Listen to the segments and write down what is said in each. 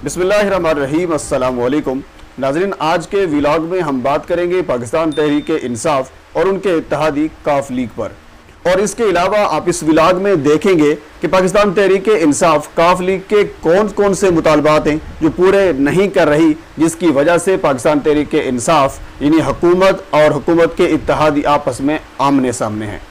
बिस्मिल्लाहिर्रहमानिर्रहीम, अस्सलाम वालेकुम नाज़रीन। आज के व्लॉग में हम बात करेंगे पाकिस्तान तहरीक इंसाफ और उनके इत्तेहादी काफ लीग पर। और इसके अलावा आप इस व्लॉग में देखेंगे कि पाकिस्तान तहरीक इंसाफ काफ लीग के कौन कौन से मुतालबात हैं जो पूरे नहीं कर रही, जिसकी वजह से पाकिस्तान तहरीक इंसाफ यानी हुकूमत और हुकूमत के इत्तेहादी आपस में आमने सामने हैं।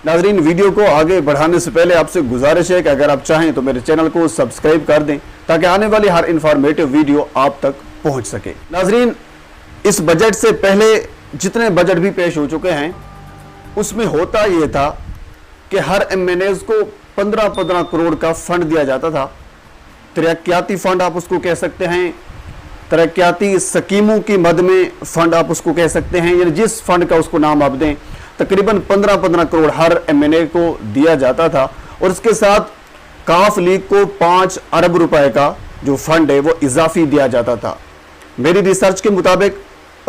नाजरीन, वीडियो को आगे बढ़ाने से पहले आपसे गुजारिश है कि अगर आप चाहें तो मेरे चैनल को सब्सक्राइब कर दें ताकि आने वाली हर इंफॉर्मेटिव वीडियो आप तक पहुंच सके। नाजरीन, इस बजट से पहले जितने बजट भी पेश हो चुके हैं उसमें होता यह था कि हर एमएनएज को 15-15 करोड़ का फंड दिया जाता था। तरक्याती फंड आप उसको कह सकते हैं, तरक्याती स्कीमों की मद में फंड आप उसको कह सकते हैं, यानी जिस फंड का उसको नाम आप दें, तकरीबन 15-15 करोड़ हर एमएनए को दिया जाता था। और इसके साथ काफ लीग को 5 अरब रुपए का जो फंड है वो इजाफी दिया जाता था। मेरी रिसर्च के मुताबिक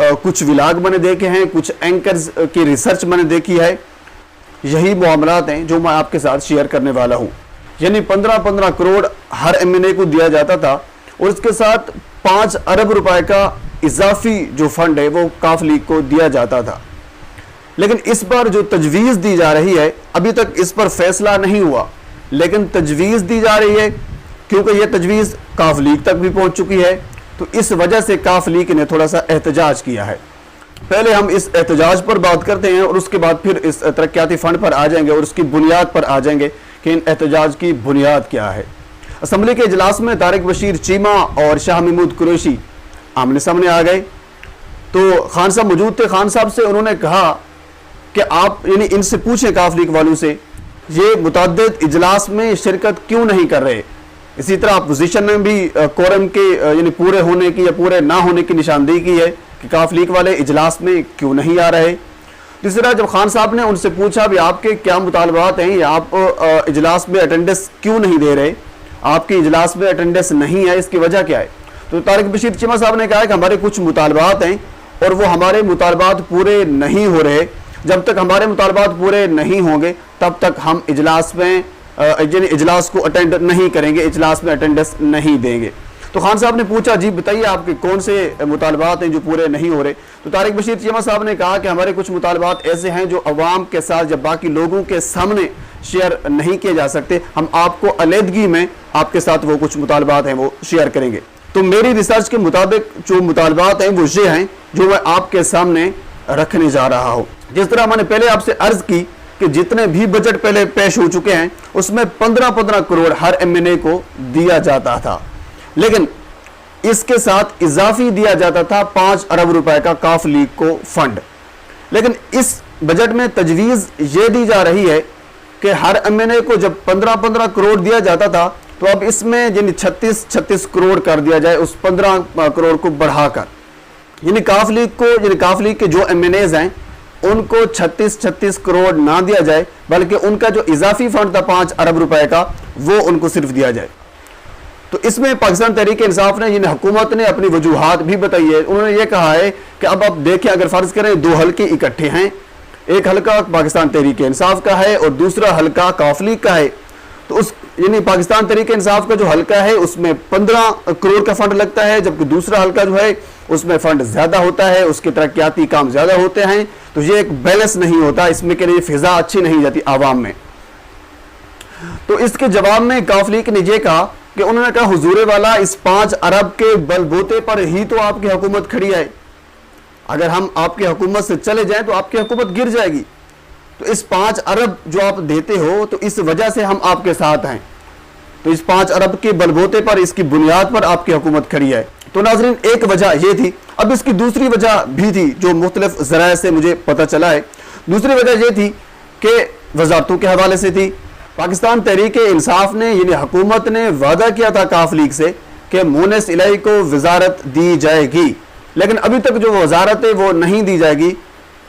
कुछ व्लॉग मैंने देखे हैं, कुछ एंकर्स की रिसर्च मैंने देखी है, यही मामलात हैं जो मैं आपके साथ शेयर करने वाला हूं। यानी 15-15 करोड़ हर एमएनए को दिया जाता था और इसके साथ 5 अरब रुपए का इजाफी जो फंड है वो काफ लीग को दिया जाता था। लेकिन इस पर जो तजवीज़ दी जा रही है, अभी तक इस पर फैसला नहीं हुआ, लेकिन तजवीज़ दी जा रही है क्योंकि यह तजवीज़ काफ लीग तक भी पहुंच चुकी है। तो इस वजह से काफ लीग ने थोड़ा सा एहतजाज किया है। पहले हम इस एहतजाज पर बात करते हैं और उसके बाद फिर इस तरक्याती फंड पर आ जाएंगे और उसकी बुनियाद पर आ जाएंगे कि इन एहतजाज की बुनियाद क्या है। असम्बली के इजलास में तारिक बशीर चीमा और शाह महमूद कुरैशी आमने सामने आ गए। तो खान साहब मौजूद थे। खान साहब से उन्होंने कहा कि आप यानी इनसे पूछें, काफ लीग वालों से, ये मुतअद्दिद इजलास में शिरकत क्यों नहीं कर रहे। इसी तरह अपोजिशन ने भी कोरम के यानी पूरे होने की या पूरे ना होने की निशानदेही की है कि काफ लीग वाले इजलास में क्यों नहीं आ रहे। तीसरा, जब खान साहब ने उनसे पूछा भी आपके क्या मुतालबात हैं या आप इजलास में अटेंडेंस क्यों नहीं दे रहे, आपके इजलास में अटेंडेंस नहीं है, इसकी वजह क्या है, तो तारिक बशीर चीमा साहब ने कहा कि हमारे कुछ मुतालबात हैं और वो हमारे मुतालबात पूरे नहीं हो रहे। जब तक हमारे मुतालबात पूरे नहीं होंगे तब तक हम इजलास में इजलास को अटेंड नहीं करेंगे, इजलास में अटेंडेंस नहीं देंगे। तो खान साहब ने पूछा, जी बताइए आपके कौन से मुतालबात हैं जो पूरे नहीं हो रहे। तो तारिक बशीर चीमा साहब ने कहा कि हमारे कुछ मुतालबात ऐसे हैं जो अवाम के साथ या बाकी लोगों के सामने शेयर नहीं किए जा सकते, हम आपको अलहदगी में आपके साथ वो कुछ मुतालबात हैं वो शेयर करेंगे। तो मेरी रिसर्च के मुताबिक जो मुतालबात हैं वो ये हैं जो मैं आपके सामने रखने जा रहा हूँ। जिस तरह मैंने पहले आपसे अर्ज की कि जितने भी बजट पहले पेश हो चुके हैं उसमें 15-15 करोड़ हर एमएनए को दिया जाता था, लेकिन इसके साथ इजाफी दिया जाता था 5 अरब रुपए का काफ लीग को फंड। लेकिन इस बजट में तजवीज़ ये दी जा रही है कि हर एमएनए को जब 15-15 करोड़ दिया जाता था तो अब इसमें यानी 36 करोड़ कर दिया जाए, उस 15 करोड़ को बढ़ाकर, यानी काफ लीग के जो एमएनएज हैं उनको 36 करोड़ ना दिया जाए, बल्कि उनका जो इजाफी फंड था 5 अरब रुपए का वो उनको सिर्फ दिया जाए। तो इसमें पाकिस्तान तहरीक इंसाफ ने यानी हुकूमत ने अपनी वजूहात भी बताई है। उन्होंने ये कहा है कि अब आप देखें, अगर फर्ज करें 2 हल्के इकट्ठे हैं, एक हल्का पाकिस्तान तहरीक इंसाफ का है और दूसरा हल्का काफ लीग का है, तो उस यानी पाकिस्तान तहरीक इंसाफ का जो हल्का है उसमें 15 करोड़ का फंड लगता है, जबकि दूसरा हल्का जो है उसमें फंड ज्यादा होता है, उसके तरक्याती काम ज्यादा होते हैं। तो ये एक बैलेंस नहीं होता, इसमें के लिए फिजा अच्छी नहीं जाती आवाम में। तो इसके जवाब में काफ लीग ने यह कहा कि उन्होंने कहा, हुजूरे वाला, इस 5 अरब के बलबूते पर ही तो आपकी हुकूमत खड़ी है। अगर हम आपकी हुकूमत से चले जाएं तो आपकी हुकूमत गिर जाएगी। तो इस 5 अरब जो आप देते हो तो इस वजह से हम आपके साथ हैं। तो इस 5 अरब के बलबूते पर, इसकी बुनियाद पर आपकी हुकूमत खड़ी है। तो नाजरीन, एक वजह ये थी। अब इसकी दूसरी वजह भी थी जो मुख्तलिफ ज़राए से मुझे पता चला है। दूसरी वजह ये थी कि वजारतों के हवाले से थी। पाकिस्तान तहरीक इंसाफ ने यानी हुकूमत ने वादा किया था काफ लीग से कि मोनेस इलाही को वजारत दी जाएगी, लेकिन अभी तक जो वजारत है वो नहीं दी जाएगी।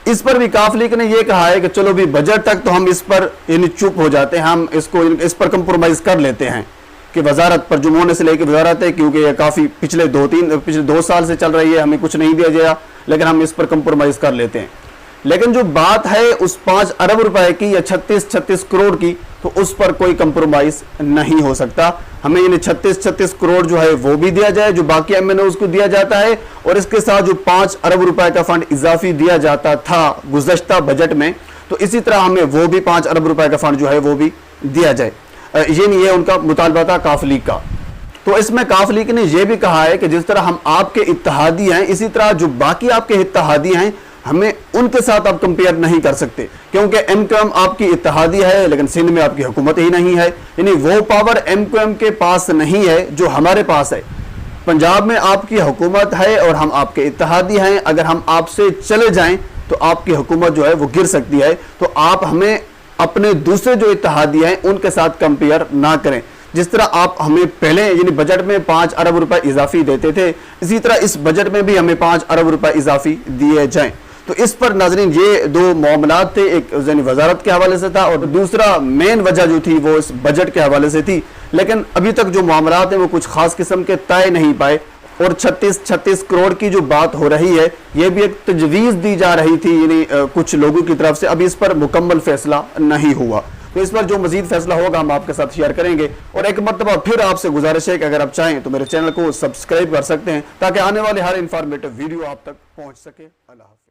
इस पर भी काफ लीग ने यह कहा है कि चलो भी बजट तक तो हम इस पर यानी चुप हो जाते हैं, हम इस पर कंप्रोमाइज कर लेते हैं कि वजारत पर, जो मोने से लेकर वजारत है, क्योंकि ये काफ़ी पिछले 2 साल से चल रही है, हमें कुछ नहीं दिया गया, लेकिन हम इस पर कंप्रोमाइज़ कर लेते हैं। लेकिन जो बात है उस 5 अरब रुपए की या 36 करोड़ की, तो उस पर कोई कंप्रोमाइज नहीं हो सकता। हमें यानी 36 करोड़ जो है वो भी दिया जाए जो बाकी MNOs को दिया जाता है, और इसके साथ जो 5 अरब रुपए का फंड इजाफी दिया जाता था गुज़श्ता बजट में, तो इसी तरह हमें वो भी 5 अरब रुपए का फंड जो है वो भी दिया जाए। ये नहीं है उनका मुतालबा था काफ लीग का। तो इसमें काफ लीग ने यह भी कहा है कि जिस तरह हम आपके इत्तेहादी हैं, इसी तरह जो बाकी आपके इत्तेहादी हैं हमें उनके साथ आप कंपेयर नहीं कर सकते, क्योंकि MQM आपकी इत्तेहादी है लेकिन सिंध में आपकी हुकूमत ही नहीं है। यानी वो पावर MQM के पास नहीं है जो हमारे पास है। पंजाब में आपकी हुकूमत है और हम आपके इत्तेहादी हैं। अगर हम आपसे चले जाएं तो आपकी हुकूमत जो है वो गिर सकती है। तो आप हमें अपने दूसरे जो इत्तेहादी हैं उनके साथ कंपेयर ना करें। जिस तरह आप हमें पहले यानी बजट में 5 अरब रुपए इजाफी देते थे, इसी तरह इस बजट में भी हमें 5 अरब रुपए इजाफी दिए जाएं। तो इस पर नाज़रीन ये दो मामलात थे, एक यानी वजारत के हवाले से था और दूसरा मेन वजह जो थी वो इस बजट के हवाले से थी। लेकिन अभी तक जो मामलात हैं वो कुछ खास किस्म के तय नहीं पाए, और 36 करोड़ की जो बात हो रही है ये भी एक तजवीज़ दी जा रही थी यानी कुछ लोगों की तरफ से। अभी इस पर मुकम्मल फैसला नहीं हुआ, तो इस पर जो मजीद फैसला होगा हम आपके साथ शेयर करेंगे। और एक मरतबा फिर आपसे गुजारिश है कि अगर आप चाहें तो मेरे चैनल को सब्सक्राइब कर सकते हैं ताकि आने वाले हर इंफॉर्मेटिव वीडियो आप तक पहुंच सके। अल्लाह हाफ़िज़।